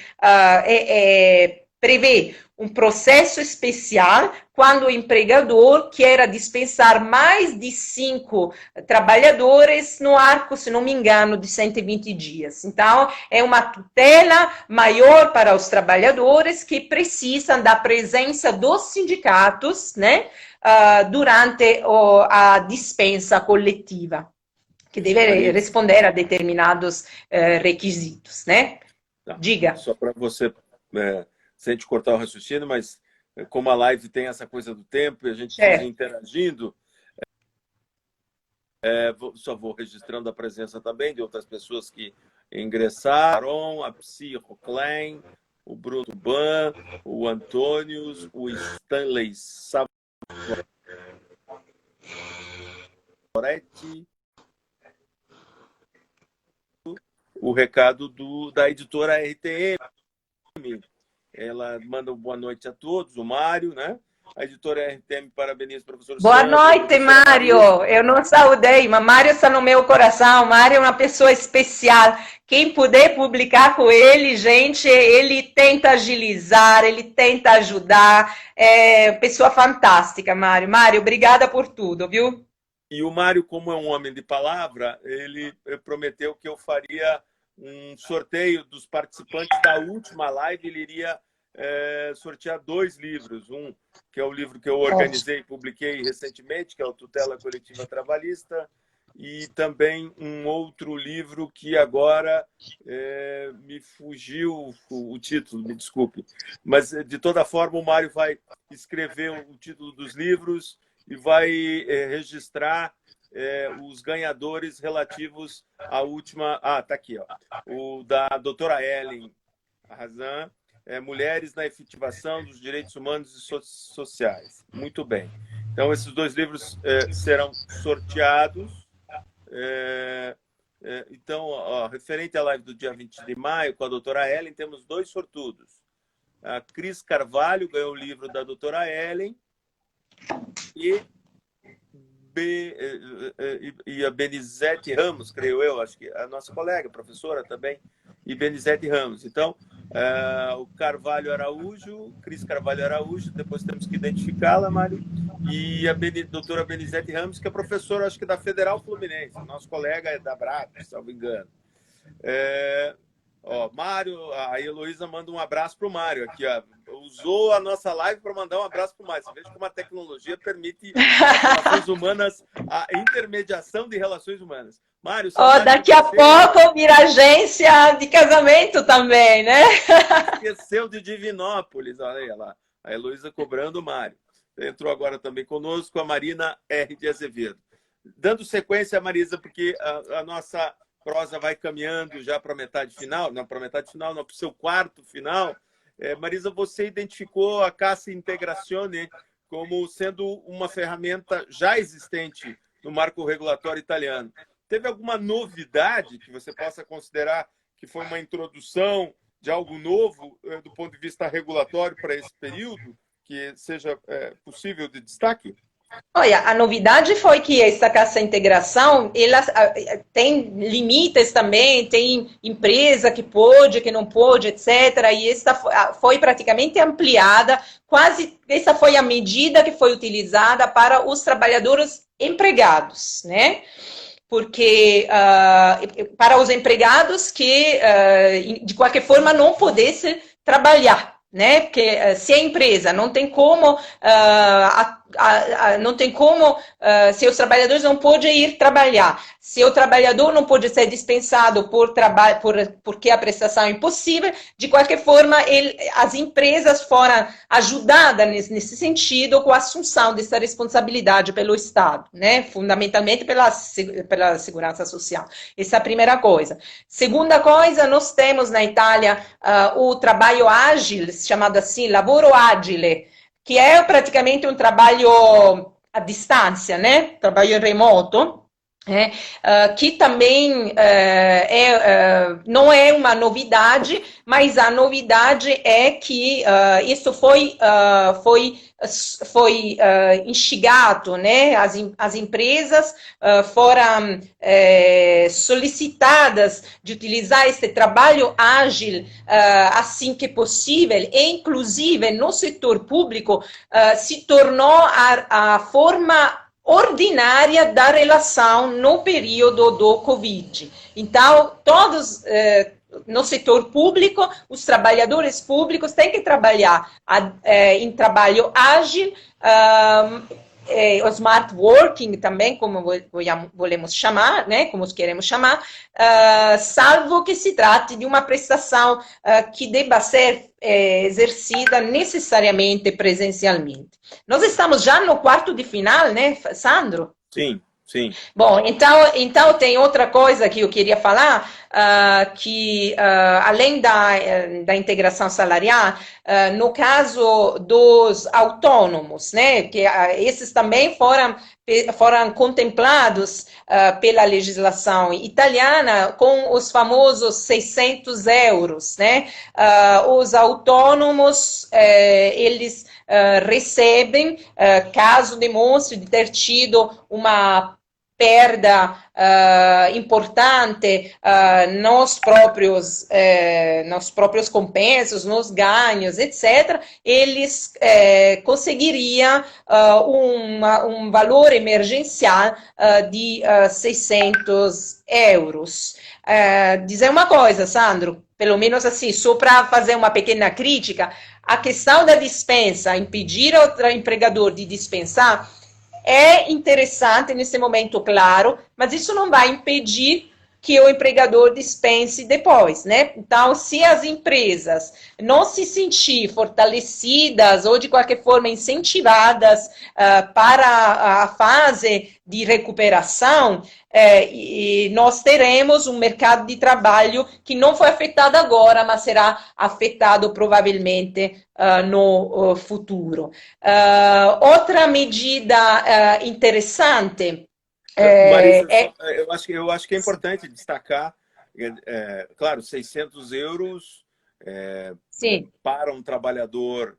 S3: prevê um processo especial quando o empregador quer dispensar mais de 5 trabalhadores no arco, se não me engano, de 120 dias. Então, é uma tutela maior para os trabalhadores que precisam da presença dos sindicatos, né, durante a dispensa coletiva, que deve responder a determinados requisitos, né?
S1: Tá.
S3: Diga.
S1: Só para você... sem te cortar o raciocínio, mas como a live tem essa coisa do tempo e a gente precisa ir interagindo, só vou registrando a presença também de outras pessoas que ingressaram, a Psi Roclen, o Bruno Ban, o Antônio, o Stanley Savoretti, o recado da editora RTM. Ela manda uma boa noite a todos, o Mário, né? A editora RTM parabeniza o professor
S3: Boa
S1: Sandro,
S3: noite, Mário. Eu não saudei, mas Mário está no meu coração. Mário é uma pessoa especial. Quem puder publicar com ele, gente, ele tenta agilizar, ele tenta ajudar. É pessoa fantástica, Mário. Mário, obrigada por tudo, viu?
S1: E o Mário, como é um homem de palavra, ele prometeu que eu faria um sorteio dos participantes da última live. Ele iria sortear 2 livros. Um, que é o livro que eu organizei e publiquei recentemente, que é o Tutela Coletiva Trabalhista, e também um outro livro que agora me fugiu o título, me desculpe. Mas, de toda forma, o Mário vai escrever o título dos livros e vai registrar os ganhadores relativos à última... tá aqui, ó. O da doutora Ellen Razan, Mulheres na Efetivação dos Direitos Humanos e Sociais. Muito bem. Então, esses 2 livros serão sorteados. Então, referente à live do dia 20 de maio, com a doutora Ellen, temos 2 sortudos. A Cris Carvalho ganhou o livro da doutora Ellen. E a Benizete Ramos, creio eu, acho que a nossa colega, professora também, e Benizete Ramos. Então, o Carvalho Araújo, Cris Carvalho Araújo, depois temos que identificá-la, Mário, e a doutora Benizete Ramos, que é professora, acho que da Federal Fluminense, nosso colega é da Brap, se não me engano. Mário, a Heloísa manda um abraço para o Mário aqui, ó. Usou a nossa live para mandar um abraço para o Mário. Você veja como a tecnologia permite as relações humanas, a intermediação de relações humanas. Mário,
S3: daqui a pouco vira agência de casamento também, né?
S1: Esqueceu de Divinópolis, olha lá. A Heloísa cobrando o Mário. Entrou agora também conosco a Marina R. de Azevedo. Dando sequência, Marisa, porque a nossa prosa vai caminhando já para a metade final, não para a metade final, não, para o seu quarto final. Marisa, você identificou a Cassa Integrazione como sendo uma ferramenta já existente no marco regulatório italiano. Teve alguma novidade que você possa considerar que foi uma introdução de algo novo do ponto de vista regulatório para esse período, que seja possível de destaque?
S3: Olha, a novidade foi que essa Cassa Integração, ela tem limites também, tem empresa que pode, que não pode, etc. E essa foi praticamente ampliada, quase essa foi a medida que foi utilizada para os trabalhadores empregados, né? Porque para os empregados que, de qualquer forma, não pudessem trabalhar, né? Porque se a empresa não tem como, se os trabalhadores não podem ir trabalhar, se o trabalhador não pode ser dispensado porque a prestação é impossível, de qualquer forma, as empresas foram ajudadas nesse sentido com a assunção dessa responsabilidade pelo Estado, né? Fundamentalmente pela segurança social. Essa é a primeira coisa. Segunda coisa, nós temos na Itália o trabalho ágil, chamado assim, lavoro agile, que é praticamente um trabalho à distância, né? Trabalho remoto. Que também não é uma novidade, mas a novidade é que isso foi instigado, né? As empresas foram solicitadas de utilizar esse trabalho ágil assim que possível, e inclusive no setor público se tornou a forma ordinária da relação no período do Covid. Então, todos no setor público, os trabalhadores públicos têm que trabalhar em trabalho ágil, o smart working também, como podemos chamar, né, como queremos chamar, salvo que se trate de uma prestação que deva ser exercida necessariamente presencialmente. Nós estamos já no quarto de final, né, Sandro?
S1: Sim, sim.
S3: Bom, então tem outra coisa que eu queria falar, que além da integração salarial, no caso dos autônomos, né, que esses também foram contemplados pela legislação italiana com os famosos 600 euros, né? Os autônomos, eles recebem, caso demonstre de ter tido uma perda importante nos próprios compensos, nos ganhos, etc., eles conseguiriam um valor emergencial de 600 euros. Dizer uma coisa, Sandro, pelo menos assim, só para fazer uma pequena crítica, a questão da dispensa, impedir o empregador de dispensar, é interessante nesse momento, claro, mas isso não vai impedir que o empregador dispense depois, né? Então, se as empresas não se sentir fortalecidas ou, de qualquer forma, incentivadas para a fase de recuperação, e nós teremos um mercado de trabalho que não foi afetado agora, mas será afetado provavelmente no futuro. Outra medida interessante...
S1: Marisa, eu acho que é importante destacar, claro, 600 euros
S3: Sim.
S1: Para um trabalhador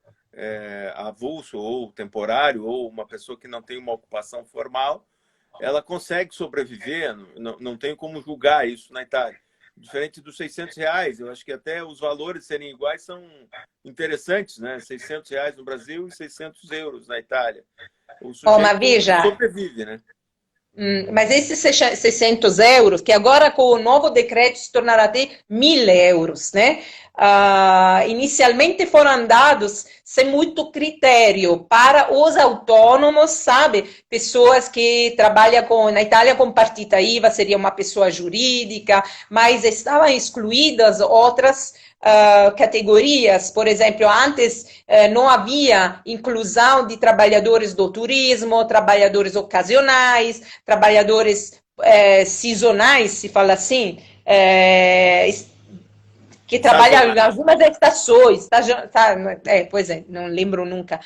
S1: avulso ou temporário, ou uma pessoa que não tem uma ocupação formal, ela consegue sobreviver, não tem como julgar isso na Itália. Diferente dos R$ 600, eu acho que até os valores serem iguais são interessantes, né? R$ 600 no Brasil e 600 euros na Itália. O
S3: Mas
S1: sujeito
S3: veja,
S1: sobrevive, né?
S3: Mas esses 600 euros, que agora com o novo decreto se tornará até 1.000 euros, né? Inicialmente foram dados sem muito critério para os autônomos, sabe? Pessoas que trabalham na Itália com partita IVA, seria uma pessoa jurídica, mas estavam excluídas outras categorias. Por exemplo, antes não havia inclusão de trabalhadores do turismo, trabalhadores ocasionais, trabalhadores sazonais, se fala assim, que trabalha em algumas estações, pois é, não lembro nunca.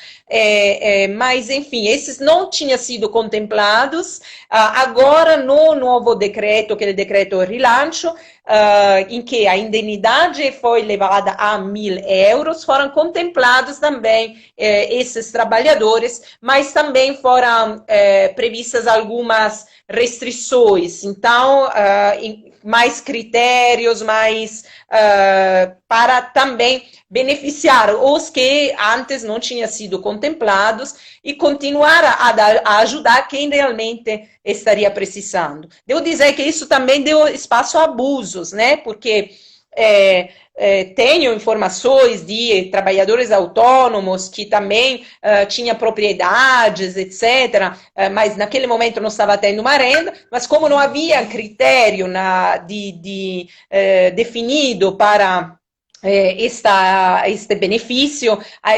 S3: Mas, enfim, esses não tinham sido contemplados. Agora, no novo decreto, que é o decreto Rilancio, em que a indenidade foi levada a 1.000 euros, foram contemplados também esses trabalhadores, mas também foram previstas algumas restrições. Então, mais critérios, mais para também beneficiar os que antes não tinham sido contemplados e continuar a ajudar quem realmente estaria precisando. Devo dizer que isso também deu espaço a abusos, né? Porque tenho informações de trabalhadores autônomos que também tinham propriedades, etc., mas naquele momento não estava tendo uma renda, mas como não havia critério definido para este benefício,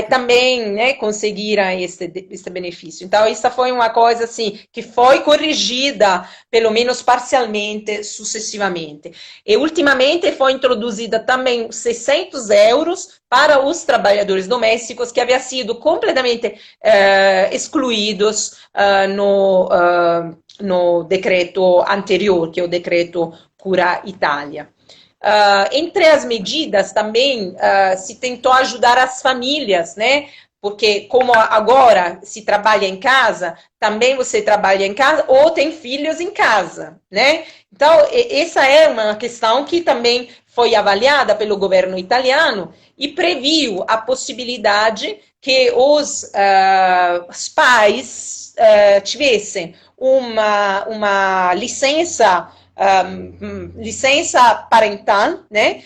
S3: também, né, conseguiram este benefício. Então, isso foi uma coisa assim que foi corrigida, pelo menos parcialmente, sucessivamente. E, ultimamente, foi introduzida também 600 euros para os trabalhadores domésticos que haviam sido completamente excluídos no decreto anterior, que é o decreto Cura Itália. Entre as medidas também se tentou ajudar as famílias, né? Porque como agora se trabalha em casa, também você trabalha em casa ou tem filhos em casa, né? Então, essa é uma questão que também foi avaliada pelo governo italiano e previu a possibilidade que os pais tivessem uma licença parental, né,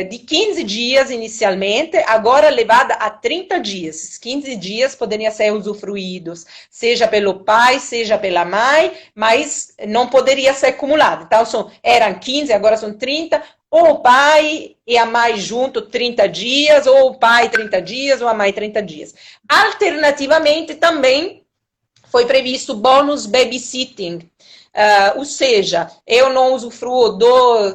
S3: de 15 dias inicialmente, agora levada a 30 dias. Esses 15 dias poderiam ser usufruídos, seja pelo pai, seja pela mãe, mas não poderia ser acumulado. Então, eram 15, agora são 30, ou o pai e a mãe junto 30 dias, ou o pai 30 dias, ou a mãe 30 dias. Alternativamente, também foi previsto bônus babysitting, ou seja, eu não usufruo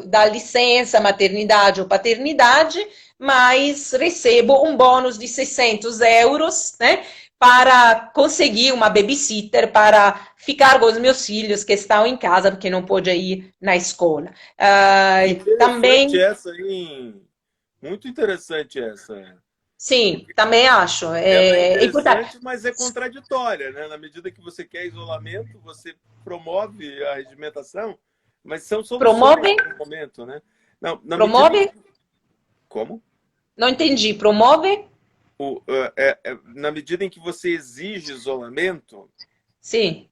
S3: da licença maternidade ou paternidade, mas recebo um bônus de 600 euros, né, para conseguir uma babysitter para ficar com os meus filhos que estão em casa porque não podem ir na escola. Também
S1: essa aí, muito interessante essa.
S3: Sim, também acho.
S1: Ela é
S3: Importante.
S1: interessante, mas é contraditória, né? Na medida que você quer isolamento, você promove a regimentação, mas são soluções no momento, né? Não,
S3: promove?
S1: Como?
S3: Não entendi. Promove?
S1: Na medida em que você exige isolamento,
S3: sim,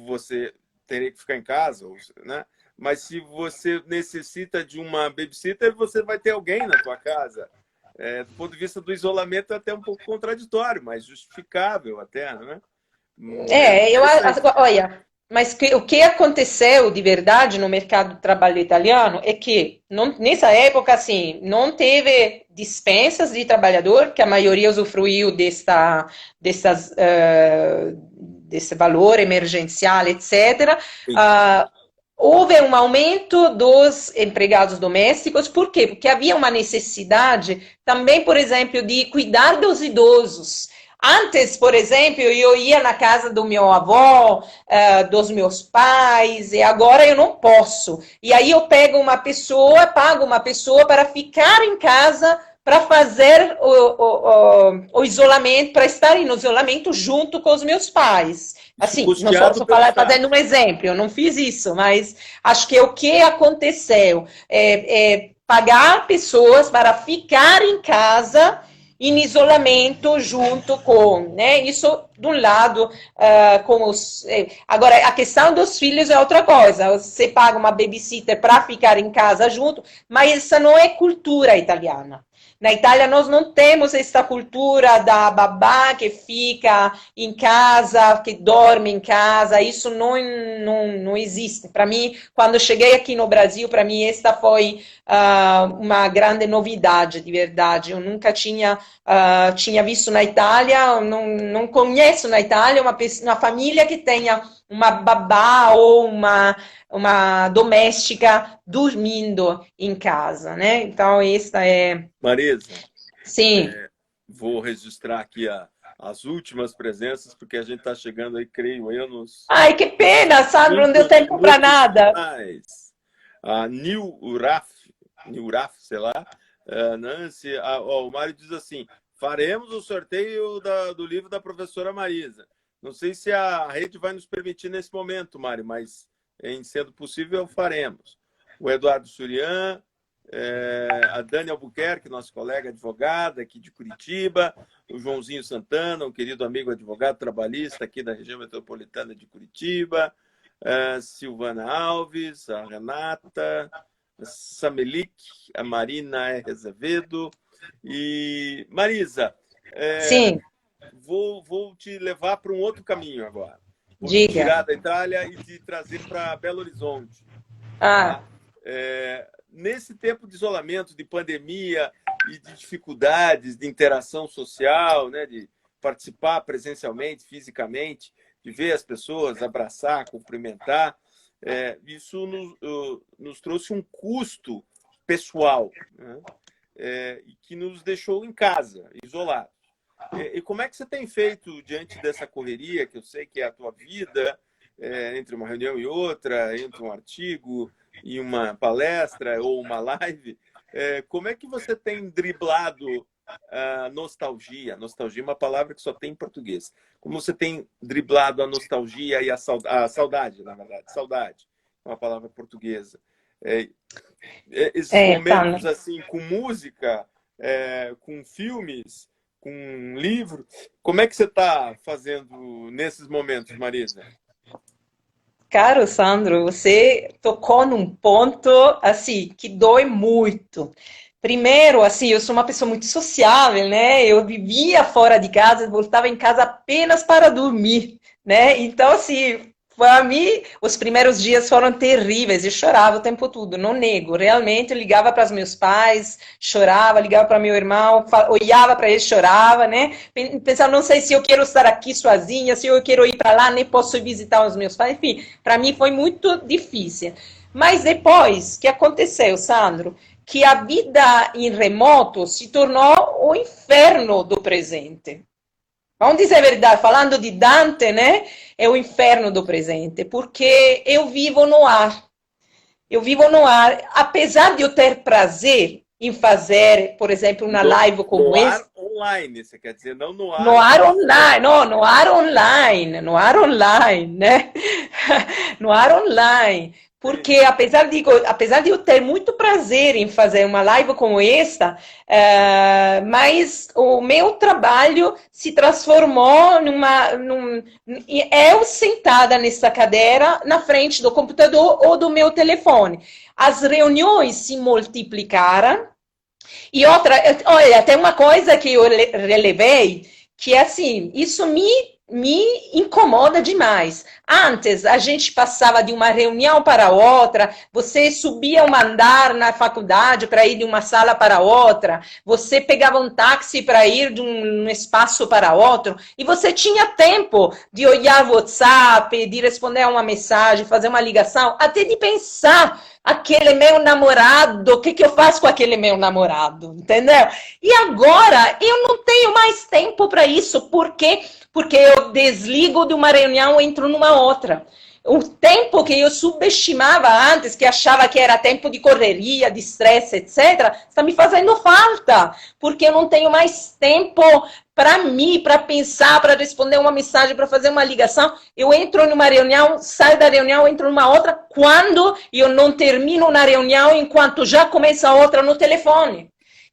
S1: você teria que ficar em casa, né? Mas se você necessita de uma babysitter, você vai ter alguém na tua casa. Do ponto de vista do isolamento, é até um pouco contraditório, mas justificável até, né?
S3: Olha, mas o que aconteceu de verdade no mercado de trabalho italiano é que, nessa época, assim, não teve dispensas de trabalhador, que a maioria usufruiu desse valor emergencial, etc. Houve um aumento dos empregados domésticos, por quê? Porque havia uma necessidade também, por exemplo, de cuidar dos idosos. Antes, por exemplo, eu ia na casa do meu avô, dos meus pais, e agora eu não posso. E aí eu pego uma pessoa, pago uma pessoa para ficar em casa para fazer o isolamento, para estar no isolamento junto com os meus pais. Assim, não posso falar fazendo um exemplo, eu não fiz isso, mas acho que o que aconteceu é pagar pessoas para ficar em casa em isolamento junto com, né? Isso de um lado, com os. Agora, a questão dos filhos é outra coisa. Você paga uma babysitter para ficar em casa junto, mas essa não é cultura italiana. Na Itália, nós não temos essa cultura da babá que fica em casa, que dorme em casa. Isso não existe. Para mim, quando eu cheguei aqui no Brasil, para mim, esta foi uma grande novidade, de verdade. Eu nunca tinha visto na Itália, não conheço na Itália uma família que tenha uma babá ou uma doméstica dormindo em casa, né? Então, essa é...
S1: Marisa,
S3: sim.
S1: Vou registrar aqui as últimas presenças, porque a gente está chegando aí, creio eu, nos...
S3: Ai, que pena, Sandro, não deu tempo para nada.
S1: A Nil Uraf, sei lá, Nancy, o Mário diz assim, faremos o sorteio do livro da professora Marisa. Não sei se a rede vai nos permitir nesse momento, Mário, mas em sendo possível, faremos. O Eduardo Surian, a Dani Albuquerque, nosso colega advogado aqui de Curitiba, o Joãozinho Santana, um querido amigo advogado trabalhista aqui da região metropolitana de Curitiba, Silvana Alves, a Renata, a Samelik, a Marina R. Azevedo e Marisa.
S3: Sim.
S1: Vou te levar para um outro caminho agora. Vou
S3: Diga.
S1: tirar da Itália e te trazer para Belo Horizonte. Nesse tempo de isolamento, de pandemia e de dificuldades de interação social, né, de participar presencialmente, fisicamente, de ver as pessoas, abraçar, cumprimentar, isso nos trouxe um custo pessoal, né, e que nos deixou em casa, isolados. E como é que você tem feito diante dessa correria, que eu sei que é a tua vida, entre uma reunião e outra, entre um artigo e uma palestra ou uma live, como é que você tem driblado a nostalgia? Nostalgia é uma palavra que só tem em português. Como você tem driblado a nostalgia e a saudade, na verdade. Saudade é uma palavra portuguesa. Esses momentos assim, com música, com filmes, com um livro. Como é que você está fazendo nesses momentos, Marisa?
S3: Caro Sandro, você tocou num ponto assim que dói muito. Primeiro, assim, eu sou uma pessoa muito sociável, né? Eu vivia fora de casa, voltava em casa apenas para dormir, né? Então, assim, para mim, os primeiros dias foram terríveis. Eu chorava o tempo todo, não nego. Realmente, eu ligava para os meus pais, chorava, ligava para meu irmão, olhava para ele, chorava, né? Pensava, não sei se eu quero estar aqui sozinha, se eu quero ir para lá, nem posso visitar os meus pais. Enfim, para mim foi muito difícil. Mas depois, o que aconteceu, Sandro? Que a vida em remoto se tornou o inferno do presente. Vamos dizer a verdade, falando de Dante, né? É o inferno do presente, porque eu vivo no ar. Eu vivo no ar, apesar de eu ter prazer em fazer, por exemplo, uma live como essa.
S1: No ar online, você quer dizer, não no ar...
S3: No ar online, não, no ar online, né? No ar online. Porque apesar de eu ter muito prazer em fazer uma live como esta, mas o meu trabalho se transformou eu sentada nessa cadeira na frente do computador ou do meu telefone. As reuniões se multiplicaram. E outra, olha, tem uma coisa que eu relevei, que é assim, isso me me incomoda demais. Antes, a gente passava de uma reunião para outra, você subia um andar na faculdade para ir de uma sala para outra, você pegava um táxi para ir de um espaço para outro, e você tinha tempo de olhar o WhatsApp, de responder a uma mensagem, fazer uma ligação, até de pensar, aquele meu namorado, o que eu faço com aquele meu namorado, entendeu? E agora, eu não tenho mais tempo para isso, porque eu desligo de uma reunião e entro numa outra. O tempo que eu subestimava antes, que achava que era tempo de correria, de estresse, etc., está me fazendo falta, porque eu não tenho mais tempo para mim, para pensar, para responder uma mensagem, para fazer uma ligação. Eu entro numa reunião, saio da reunião, entro numa outra, quando eu não termino na reunião, enquanto já começa a outra no telefone.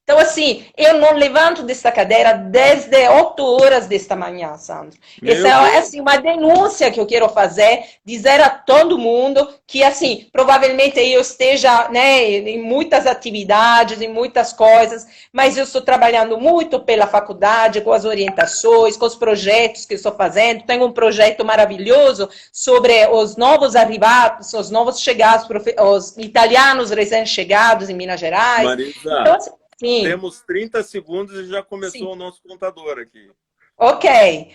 S3: Então, assim, eu não levanto desta cadeira desde 8 horas desta manhã, Sandro. Essa é assim, uma denúncia que eu quero fazer, dizer a todo mundo que, assim, provavelmente eu esteja, né, em muitas atividades, em muitas coisas, mas eu estou trabalhando muito pela faculdade, com as orientações, com os projetos que estou fazendo. Tenho um projeto maravilhoso sobre os novos arribados, os novos chegados, os italianos recém-chegados em Minas Gerais.
S1: Marisa,
S3: Então, assim, sim,
S1: temos 30 segundos e já começou
S3: sim.
S1: o nosso contador aqui.
S3: Ok.